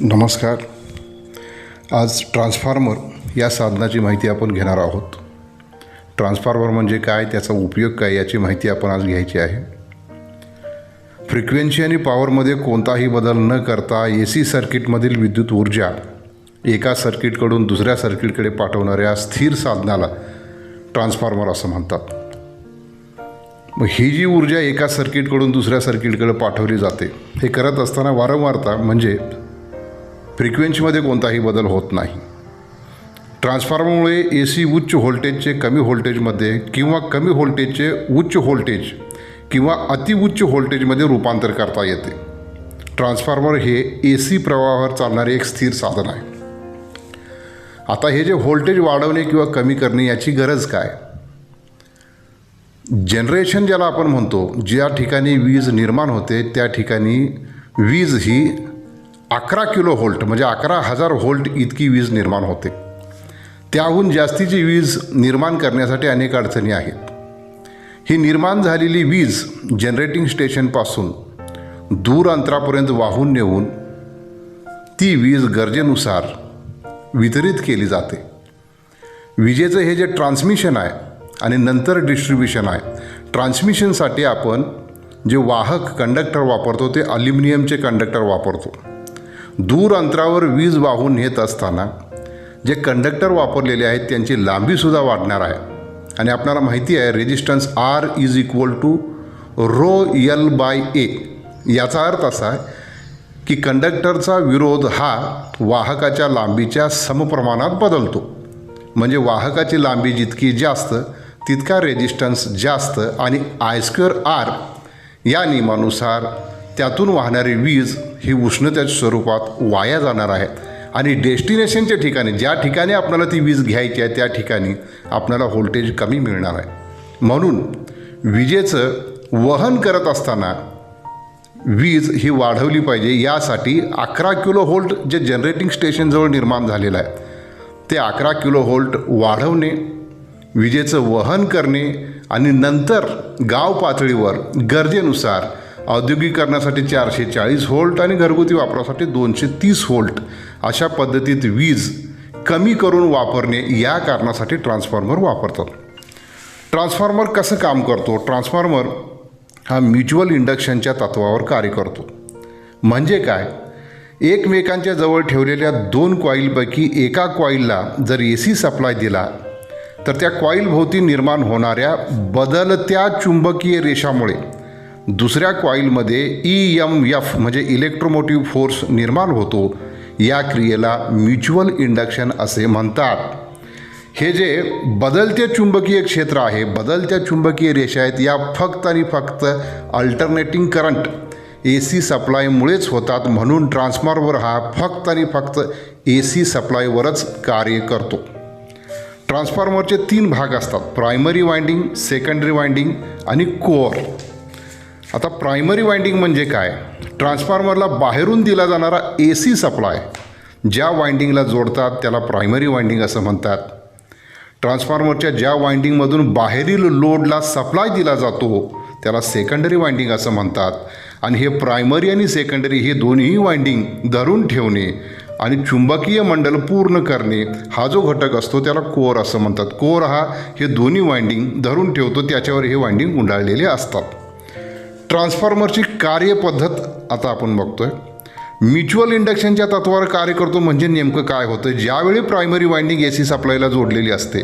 नमस्कार. आज ट्रान्सफॉर्मर या साधनाची माहिती आपण घेणार आहोत. ट्रान्सफॉर्मर म्हणजे काय, त्याचा उपयोग काय, याची माहिती आपण आज घ्यायची आहे. फ्रिक्वेन्सी आणि पॉवरमध्ये कोणताही बदल न करता AC सर्किटमधील विद्युत ऊर्जा एका सर्किटकडून दुसऱ्या सर्किटकडे पाठवणाऱ्या स्थिर साधनाला ट्रान्सफॉर्मर असं म्हणतात. मग ही जी ऊर्जा एका सर्किटकडून दुसऱ्या सर्किटकडे पाठवली जाते, हे करत असताना वारंवारता म्हणजे फ्रिक्वेन्सीमध्ये कोणताही बदल होत नाही. ट्रान्सफॉर्मरमुळे AC उच्च व्होल्टेजचे कमी व्होल्टेजमध्ये किंवा कमी व्होल्टेजचे उच्च व्होल्टेज किंवा अतिउच्च व्होल्टेजमध्ये रूपांतर करता येते. ट्रान्सफॉर्मर हे AC प्रवाहावर चालणारे एक स्थिर साधन आहे. आता हे जे व्होल्टेज वाढवणे किंवा कमी करणे याची गरज काय? जनरेशन ज्याला आपण म्हणतो, ज्या ठिकाणी वीज निर्माण होते त्या ठिकाणी वीज ही 11 किलो व्होल्ट म्हणजे 11,000 व्होल्ट इतकी वीज निर्माण होते. त्याहून जास्तीची वीज निर्माण करण्यासाठी अनेक अडचणी आहेत. ही निर्माण झालेली वीज जनरेटिंग स्टेशनपासून दूर अंतरापर्यंत वाहून नेऊन ती वीज गरजेनुसार वितरित केली जाते. विजेचं हे जे ट्रान्समिशन आहे आणि नंतर डिस्ट्रीब्युशन आहे. ट्रान्समिशनसाठी आपण जे वाहक कंडक्टर वापरतो ते ॲल्युमिनियमचे कंडक्टर वापरतो. दूर अंतरावर वीज वाहून नेत असताना जे कंडक्टर वापरलेले आहेत त्यांची लांबीसुद्धा वाढणार आहे. आणि आपल्याला माहिती आहे रेजिस्टन्स R = ρL/A. याचा अर्थ असा आहे की कंडक्टरचा विरोध हा वाहकाच्या लांबीच्या समप्रमाणात बदलतो. म्हणजे वाहकाची लांबी जितकी जास्त तितका रेजिस्टन्स जास्त आणि I²R या नियमानुसार त्यातून वाहणारी वीज ही उष्णतेच्या स्वरूपात वाया जाणार आहे. आणि डेस्टिनेशनच्या ठिकाणी ज्या ठिकाणी आपल्याला ती वीज घ्यायची आहे त्या ठिकाणी आपल्याला व्होल्टेज कमी मिळणार आहे. म्हणून विजेचं वहन करत असताना वीज ही वाढवली पाहिजे. यासाठी 11 किलो व्होल्ट जे जनरेटिंग स्टेशनजवळ निर्माण झालेलं आहे ते 11 किलो व्होल्ट वाढवणे, विजेचं वहन करणे आणि नंतर गाव पातळीवर गरजेनुसार औद्योगिकरणासाठी 440 व्होल्ट आणि घरगुती वापरासाठी 230 व्होल्ट अशा पद्धतीत वीज कमी करून वापरणे या कारणासाठी ट्रान्सफॉर्मर वापरतात. ट्रान्सफॉर्मर कसं काम करतो? ट्रान्सफॉर्मर हा म्युच्युअल इंडक्शनच्या तत्वावर कार्य करतो. म्हणजे काय? एकमेकांच्या जवळ ठेवलेल्या 2 कॉईलपैकी एका कॉईलला जर AC सप्लाय दिला तर त्या कॉईलभोवती निर्माण होणाऱ्या बदलत्या चुंबकीय रेषामुळे दुसऱ्या कॉईलमध्ये EMF म्हणजे इलेक्ट्रोमोटिव्ह फोर्स निर्माण होतो. या क्रियेला म्युच्युअल इंडक्शन असे म्हणतात. हे जे बदलते चुंबकीय क्षेत्र आहे, बदलत्या चुंबकीय रेषा आहेत, या फक्त आणि फक्त अल्टरनेटिंग करंट AC सप्लायमुळेच होतात. म्हणून ट्रान्सफॉर्मर हा फक्त आणि फक्त AC सप्लायवरच कार्य करतो. ट्रान्सफॉर्मरचे 3 भाग असतात: प्रायमरी वाइंडिंग, सेकंडरी वाइंडिंग आणि कोअर. आता प्रायमरी वाइंडिंग म्हणजे काय? ट्रान्सफॉर्मरला बाहेरून दिला जाणारा AC सप्लाय ज्या वाइंडिंगला जोडतात त्याला प्रायमरी वाइंडिंग असं म्हणतात. ट्रान्सफॉर्मरच्या ज्या वाइंडिंगमधून बाहेरील लोडला सप्लाय दिला जातो त्याला सेकंडरी वाइंडिंग असं म्हणतात. आणि हे प्रायमरी आणि सेकंडरी हे दोन्ही वाइंडिंग धरून ठेवणे आणि चुंबकीय मंडल पूर्ण करणे हा जो घटक असतो त्याला कोअर असं म्हणतात. कोअर हा हे दोन्ही वाइंडिंग धरून ठेवतो, त्याच्यावर हे वाइंडिंग गुंडाळलेले असतात. ट्रान्सफॉर्मरची कार्यपद्धत आता आपण बघतोय. म्युच्युअल इंडक्शनच्या तत्वावर कार्य करतो म्हणजे नेमकं काय होतं? ज्यावेळी प्रायमरी वाइंडिंग AC सप्लायला जोडलेली असते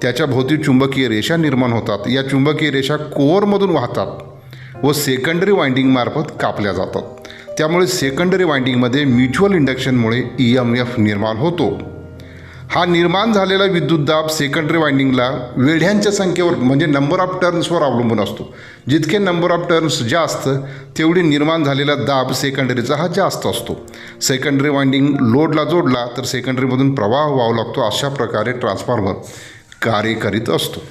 त्याच्या भोवती चुंबकीय रेषा निर्माण होतात. या चुंबकीय रेषा कोअरमधून वाहतात व सेकंडरी वाइंडिंगमार्फत कापल्या जातात. त्यामुळे सेकंडरी वाइंडिंगमध्ये म्युच्युअल इंडक्शनमुळे EMF निर्माण होतो. हा निर्माण झालेला विद्युतदाब सेकंडरी वाइंडिंगला वेढ्यांच्या संख्येवर म्हणजे नंबर ऑफ टर्न्सवर अवलंबून असतो. जितके नंबर ऑफ टर्न्स जास्त तेवढी निर्माण झालेला दाब सेकंडरीचा हा जास्त असतो. सेकंडरी वाइंडिंग लोडला जोडला तर सेकंडरीमधून प्रवाह व्हावा लागतो. अशा प्रकारे ट्रान्सफॉर्मर कार्य करीत असतो.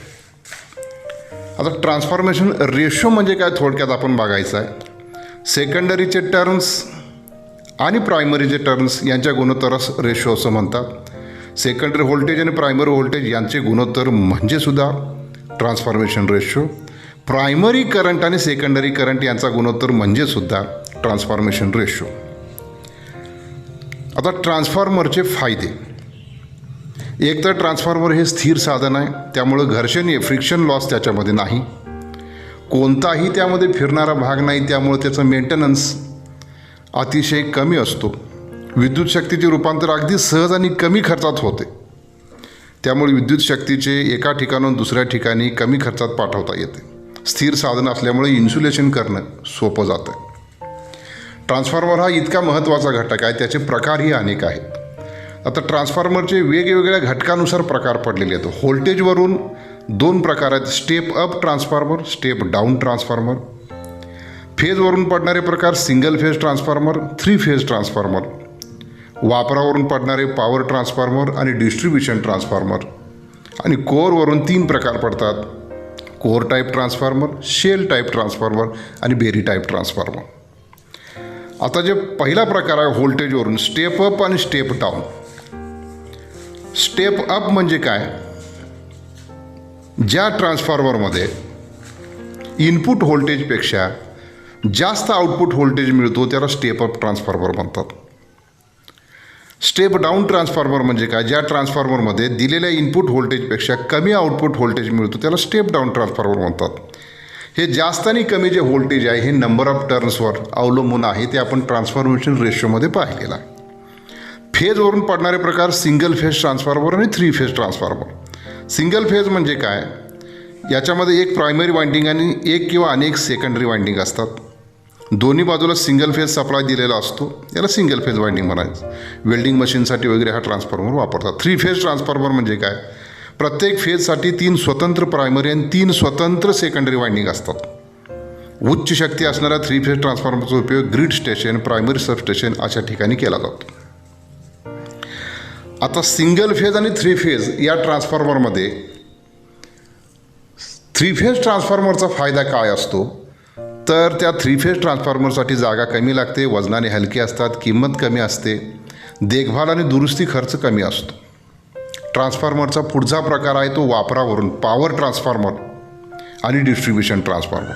आता ट्रान्सफॉर्मेशन रेशो म्हणजे काय थोडक्यात आपण बघायचं आहे. सेकंडरीचे टर्न्स आणि प्रायमरीचे टर्न्स यांच्या गुणोत्तरास रेशो असं म्हणतात. सेकंडरी व्होल्टेज आणि प्रायमरी व्होल्टेज यांचे गुणोत्तर म्हणजे सुद्धा ट्रान्सफॉर्मेशन रेशो. प्रायमरी करंट आणि सेकंडरी करंट यांचा गुणोत्तर म्हणजे सुद्धा ट्रान्सफॉर्मेशन रेशो. आता ट्रान्सफॉर्मरचे फायदे. एक तर ट्रान्सफॉर्मर हे स्थिर साधन आहे, त्यामुळं घर्षण फ्रिक्शन लॉस त्याच्यामध्ये नाही. कोणताही त्यामध्ये फिरणारा भाग नाही, त्यामुळे त्याचं मेंटेनन्स अतिशय कमी असतो. विद्युत शक्तीचे रूपांतर अगदी सहज आणि कमी खर्चात होते. त्यामुळे विद्युत शक्तीचे एका ठिकाणाहून दुसऱ्या ठिकाणी कमी खर्चात पाठवता येते. स्थिर साधन असल्यामुळे इन्सुलेशन करणं सोपं जातं. ट्रान्सफॉर्मर हा इतका महत्त्वाचा घटक आहे, त्याचे प्रकारही अनेक आहेत. आता ट्रान्सफॉर्मरचे वेगवेगळ्या घटकानुसार प्रकार पडलेले आहेत. व्होल्टेजवरून 2 प्रकार आहेत, step up transformer, step down transformer. फेजवरून पडणारे प्रकार single phase transformer, 3 phase transformer. वापरावरून पडणारे पॉवर ट्रान्सफॉर्मर आणि डिस्ट्रीब्युशन ट्रान्सफॉर्मर. आणि कोअरवरून 3 प्रकार पडतात, core type transformer, shell type transformer आणि बेरी टाईप ट्रान्सफॉर्मर. आता जे पहिला प्रकार आहे व्होल्टेजवरून, स्टेप अप आणि स्टेप डाऊन. स्टेप अप म्हणजे काय? ज्या ट्रान्सफॉर्मरमध्ये इनपुट व्होल्टेजपेक्षा जास्त आउटपुट व्होल्टेज मिळतो त्याला स्टेप अप ट्रान्सफॉर्मर म्हणतात. स्टेप डाऊन ट्रान्सफॉर्मर म्हणजे काय? ज्या ट्रान्सफॉर्मरमध्ये दिलेल्या इनपुट व्होल्टेजपेक्षा कमी आउटपुट व्होल्टेज मिळतो त्याला स्टेप डाऊन ट्रान्सफॉर्मर म्हणतात. हे जास्त आणि कमी जे व्होल्टेज आहे हे नंबर ऑफ टर्न्सवर अवलंबून आहे, ते आपण ट्रान्सफॉर्मेशन रेशोमध्ये पाहिलेलं आहे. फेजवरून पडणारे प्रकार सिंगल फेज ट्रान्सफॉर्मर आणि 3 फेज ट्रान्सफॉर्मर. सिंगल फेज म्हणजे काय? याच्यामध्ये एक प्रायमरी वाइंडिंग आणि एक किंवा अनेक सेकंडरी वाइंडिंग असतात. दोन्ही बाजूला सिंगल फेज सप्लाय दिलेला असतो, याला सिंगल फेज वाइंडिंग म्हणायचं. वेल्डिंग मशीनसाठी वगैरे हा ट्रान्सफॉर्मर वापरतात. 3 फेज ट्रान्सफॉर्मर म्हणजे काय? प्रत्येक फेजसाठी 3 स्वतंत्र प्रायमरी आणि 3 स्वतंत्र सेकंडरी वाइंडिंग असतात. उच्च शक्ती असणाऱ्या 3 फेज ट्रान्सफॉर्मरचा उपयोग ग्रीड स्टेशन, प्रायमरी सबस्टेशन अशा ठिकाणी केला जातो. आता सिंगल फेज आणि 3 फेज या ट्रान्सफॉर्मरमध्ये 3 फेज ट्रान्सफॉर्मरचा फायदा काय असतो? तर त्या 3 फेज ट्रान्सफॉर्मरसाठी जागा कमी लागते, वजनाने हलके असतात, किंमत कमी असते, देखभाल आणि दुरुस्ती खर्च कमी असतो. ट्रान्सफॉर्मरचा पुढचा प्रकार आहे तो वापरावरून, पॉवर ट्रान्सफॉर्मर आणि डिस्ट्रीब्युशन ट्रान्सफॉर्मर.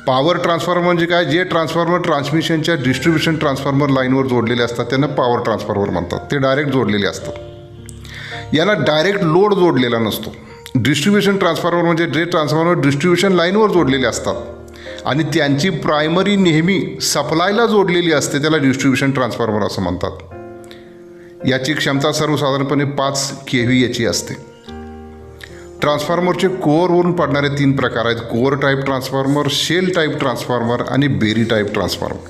पॉवर ट्रान्सफॉर्मर म्हणजे काय? जे ट्रान्सफॉर्मर ट्रान्समिशनच्या डिस्ट्रीब्युशन ट्रान्सफॉर्मर लाईनवर जोडलेले असतात त्यांना पॉवर ट्रान्सफॉर्मर म्हणतात. ते डायरेक्ट जोडलेले असतात, याला डायरेक्ट लोड जोडलेला नसतो. डिस्ट्रीब्युशन ट्रान्सफॉर्मर म्हणजे जे ट्रान्सफॉर्मर डिस्ट्रीब्युशन लाईनवर जोडलेले असतात आणि त्यांची प्रायमरी नेहमी सप्लायला जोडलेली असते, त्याला डिस्ट्रीब्युशन ट्रान्सफॉर्मर असं म्हणतात. याची क्षमता सर्वसाधारणपणे 5 kV याची असते. ट्रान्सफॉर्मरचे कोअरवरून पडणारे 3 प्रकार आहेत, core type transformer, shell type transformer आणि बेरी टाईप ट्रान्सफॉर्मर.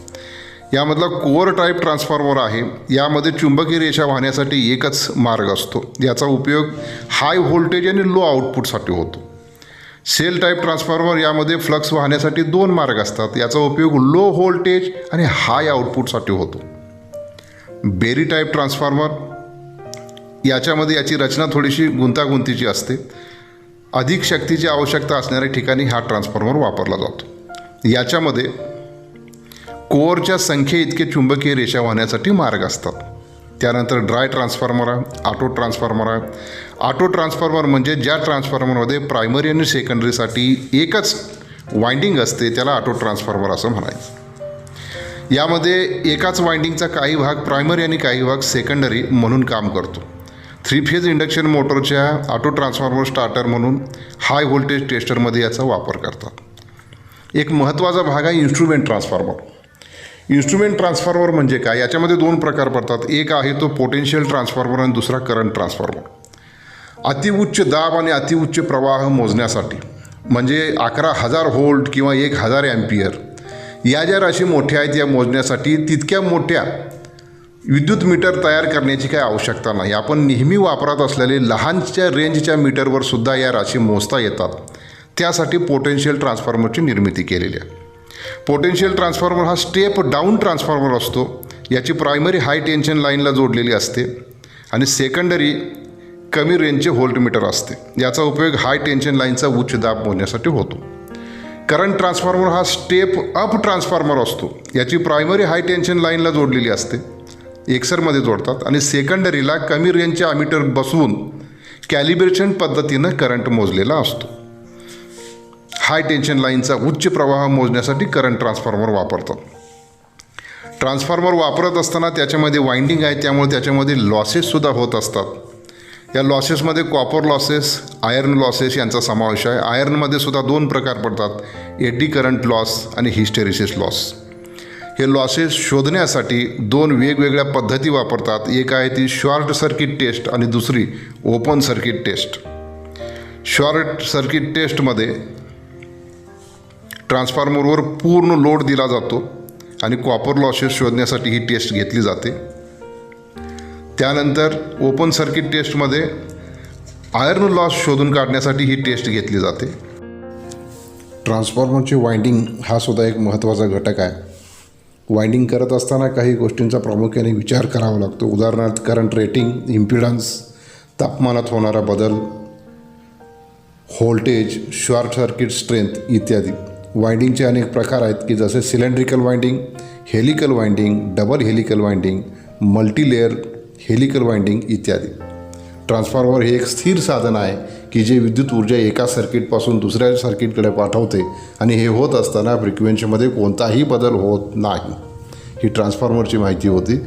यामधला कोअर टाईप ट्रान्सफॉर्मर आहे, यामध्ये चुंबकीय रेषा वाहण्यासाठी एकच मार्ग असतो. याचा उपयोग हाय व्होल्टेज आणि लो आउटपुटसाठी होतो. शेल टाईप ट्रान्सफॉर्मर यामध्ये फ्लक्स वाहण्यासाठी 2 मार्ग असतात. याचा उपयोग लो व्होल्टेज आणि हाय आउटपुटसाठी होतो. बेरी टाईप ट्रान्सफॉर्मर याच्यामध्ये याची रचना थोडीशी गुंतागुंतीची असते. अधिक शक्तीची आवश्यकता असणाऱ्या ठिकाणी हा ट्रान्सफॉर्मर वापरला जातो. याच्यामध्ये कोअरच्या संख्ये इतके चुंबकीय रेषा वाहण्यासाठी मार्ग असतात. त्यानंतर ड्राय ट्रान्सफॉर्मर आहे, ऑटो ट्रान्सफॉर्मर आहे. ऑटो ट्रान्सफॉर्मर म्हणजे ज्या ट्रान्सफॉर्मरमध्ये प्रायमरी आणि सेकंडरीसाठी एकच वाइंडिंग असते त्याला ऑटो ट्रान्सफॉर्मर असं म्हणायचं. यामध्ये एकाच वाइंडिंगचा काही भाग प्रायमरी आणि काही भाग सेकंडरी म्हणून काम करतो. 3 फेज इंडक्शन मोटरच्या ऑटो ट्रान्सफॉर्मर स्टार्टर म्हणून हाय व्होल्टेज टेस्टरमध्ये याचा वापर करतात. एक महत्त्वाचा भाग आहे इन्स्ट्रुमेंट ट्रान्सफॉर्मर. इन्स्ट्रुमेंट ट्रान्सफॉर्मर म्हणजे काय? याच्यामध्ये 2 प्रकार पडतात. एक आहे तो पोटेन्शियल ट्रान्सफॉर्मर आणि दुसरा करंट ट्रान्सफॉर्मर. अतिउच्च दाब आणि अतिउच्च प्रवाह मोजण्यासाठी, म्हणजे 11,000 व्होल्ट किंवा 1,000 अँपियर या ज्या राशी मोठ्या आहेत या मोजण्यासाठी तितक्या मोठ्या विद्युत मीटर तयार करण्याची काही आवश्यकता नाही. आपण नेहमी वापरत असलेले लहानच्या रेंजच्या मीटरवर सुद्धा या राशी मोजता येतात. त्यासाठी पोटेन्शियल ट्रान्सफॉर्मरची निर्मिती केलेली आहे. पोटेन्शियल ट्रान्सफॉर्मर हा स्टेप डाऊन ट्रान्सफॉर्मर असतो. याची प्रायमरी हाय टेन्शन लाईनला जोडलेली असते आणि सेकंडरी कमी रेंजचे व्होल्टमीटर असते. याचा उपयोग हाय टेन्शन लाईनचा उच्च दाब मोजण्यासाठी होतो. करंट ट्रान्सफॉर्मर हा स्टेप अप ट्रान्सफॉर्मर असतो. याची प्रायमरी हाय टेन्शन लाईनला जोडलेली असते, एकसरमध्ये जोडतात आणि सेकंडरीला कमी रेंजचे अमीटर बसवून कॅलिब्रेशन पद्धतीनं करंट मोजलेला असतो. हाय टेन्शन लाईनचा उच्च प्रवाह मोजण्यासाठी करंट ट्रान्सफॉर्मर वापरतात. ट्रान्सफॉर्मर वापरत असताना त्याच्यामध्ये वाइंडिंग आहे, त्यामुळे त्याच्यामध्ये लॉसेससुद्धा होत असतात. या लॉसेसमध्ये कॉपर लॉसेस, आयर्न लॉसेस यांचा समावेश आहे. आयर्नमध्ये सुद्धा 2 प्रकार पडतात, एडी करंट लॉस आणि हिस्टेरिसिस लॉस. हे लॉसेस शोधण्यासाठी 2 वेगवेगळ्या पद्धती वापरतात. एक आहे ती शॉर्ट सर्किट टेस्ट आणि दुसरी open circuit test. Short circuit टेस्टमध्ये ट्रान्सफॉर्मरवर पूर्ण लोड दिला जातो आणि कॉपर लॉसेस शोधण्यासाठी ही टेस्ट घेतली जाते. त्यानंतर ओपन सर्किट टेस्टमध्ये आयर्न लॉस शोधून काढण्यासाठी ही टेस्ट घेतली जाते. ट्रान्सफॉर्मरची वाइंडिंग हा सुद्धा एक महत्त्वाचा घटक आहे. वाइंडिंग करत असताना काही गोष्टींचा प्रामुख्याने विचार करावा लागतो. उदाहरणार्थ करंट रेटिंग, इम्पिडन्स, तापमानात होणारा बदल, व्होल्टेज, शॉर्ट सर्किट स्ट्रेंथ इत्यादी. वाइंडिंगचे अनेक प्रकार आहेत की जसे cylindrical winding, helical winding, double helical winding, multilayer helical winding इत्यादी. ट्रान्सफॉर्मर हे एक स्थिर साधन आहे की जे विद्युत ऊर्जा एका सर्किटपासून दुसऱ्या सर्किटकडे पाठवते आणि हे होत असताना फ्रिक्वेन्सीमध्ये कोणताही बदल होत नाही. ही ट्रान्सफॉर्मरची माहिती होती.